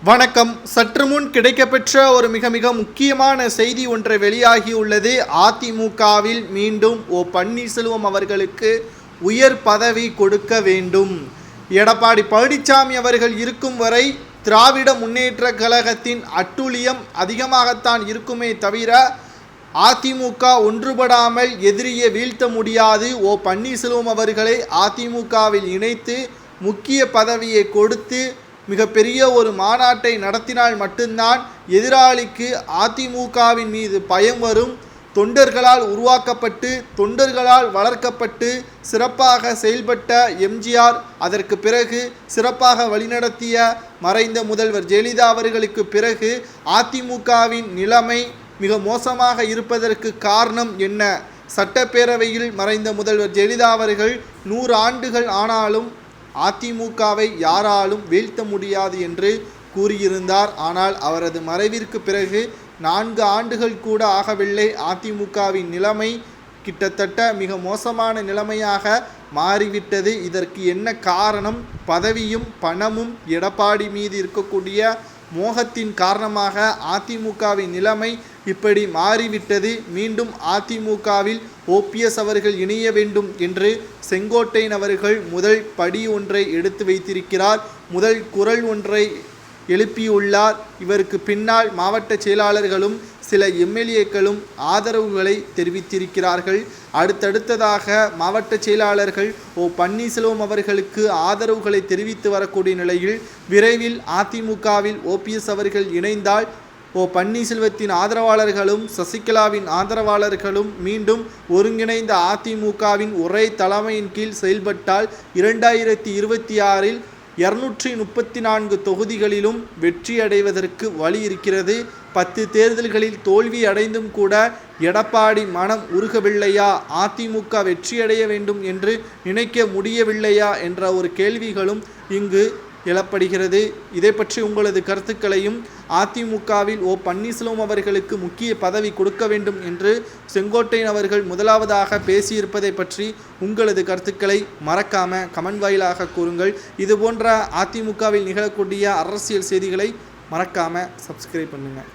வணக்கம். சற்று முன் கிடைக்கப்பெற்ற ஒரு மிக மிக முக்கியமான செய்தி ஒன்றை வெளியாகியுள்ளது. அதிமுகவில் மீண்டும் பன்னீர்செல்வம் அவர்களுக்கு உயர் பதவி கொடுக்க வேண்டும். எடப்பாடி பழனிசாமி அவர்கள் இருக்கும் வரை திராவிட முன்னேற்ற கழகத்தின் அட்டூழியம் அதிகமாகத்தான் இருக்குமே தவிர அதிமுக ஒன்றுபடாமல் எதிரியை வீழ்த்த முடியாது. பன்னீர்செல்வம் அவர்களை அதிமுகவில் இணைத்து முக்கிய பதவியை கொடுத்து மிகப்பெரிய ஒரு மாநாட்டை நடத்தினால் மட்டும்தான் எதிராளிக்கு அதிமுகவின் மீது பயம் வரும். தொண்டர்களால் உருவாக்கப்பட்டு தொண்டர்களால் வளர்க்கப்பட்டு சிறப்பாக செயல்பட்ட எம்ஜிஆர், அதற்கு பிறகு சிறப்பாக வழிநடத்திய மறைந்த முதல்வர் ஜெயலலிதா அவர்களுக்கு பிறகு அதிமுகவின் நிலைமை மிக மோசமாக இருப்பதற்கு காரணம் என்ன? சட்டப்பேரவையில் மறைந்த முதல்வர் ஜெயலலிதா அவர்கள் 100 ஆண்டுகள் ஆனாலும் அதிமுகவை யாராலும் வீழ்த்த முடியாது என்று கூறியிருந்தார். ஆனால் அவரது மறைவிற்கு பிறகு 4 ஆண்டுகள் கூட ஆகவில்லை. அதிமுகவின் நிலைமை கிட்டத்தட்ட மிக மோசமான நிலைமையாக மாறிவிட்டது. இதற்கு என்ன காரணம்? பதவியும் பணமும் எடப்பாடி மீது இருக்கக்கூடிய மோகத்தின் காரணமாக அதிமுகவின் நிலைமை இப்படி மாறிவிட்டது. மீண்டும் அதிமுகவில் ஓபிஎஸ் அவர்கள் இணைய வேண்டும் என்று செங்கோட்டையன் அவர்கள் முதல் படி ஒன்றை எடுத்து வைத்திருக்கிறார். முதல் குரல் ஒன்றை எழுப்பியுள்ளார். இவருக்கு பின்னால் மாவட்ட செயலாளர்களும் சில எம்எல்ஏக்களும் ஆதரவுகளை தெரிவித்திருக்கிறார்கள். அடுத்தடுத்ததாக மாவட்ட செயலாளர்கள் பன்னீர்செல்வம் அவர்களுக்கு ஆதரவுகளை தெரிவித்து வரக்கூடிய நிலையில் விரைவில் அதிமுகவில் ஓபிஎஸ் அவர்கள் இணைந்தால் பன்னீர்செல்வத்தின் ஆதரவாளர்களும் சசிகலாவின் ஆதரவாளர்களும் மீண்டும் ஒருங்கிணைந்த அதிமுகவின் ஒரே தலைமையின் கீழ் செயல்பட்டால் 2026இல் 234 தொகுதிகளிலும் வெற்றி அடைவதற்கு வழி இருக்கிறது. 10 தேர்தல்களில் தோல்வி அடைந்தும் கூட எடப்பாடி மனம் உருகவில்லையா? அதிமுக வெற்றியடைய வேண்டும் என்று நினைக்க முடியவில்லையா என்ற ஒரு கேள்விகளும் இங்கு எழப்படுகிறது. இதை பற்றி உங்களது கருத்துக்களையும் அதிமுகவில் பன்னீர்செல்வம் அவர்களுக்கு முக்கிய பதவி கொடுக்க வேண்டும் என்று செங்கோட்டையன் அவர்கள் முதலாவதாக பேசியிருப்பதை பற்றி உங்களது கருத்துக்களை மறக்காம கமெண்ட் வாயிலாக கூறுங்கள். இதுபோன்ற அதிமுகவில் நிகழக்கூடிய அரசியல் செய்திகளை மறக்காம சப்ஸ்கிரைப் பண்ணுங்கள்.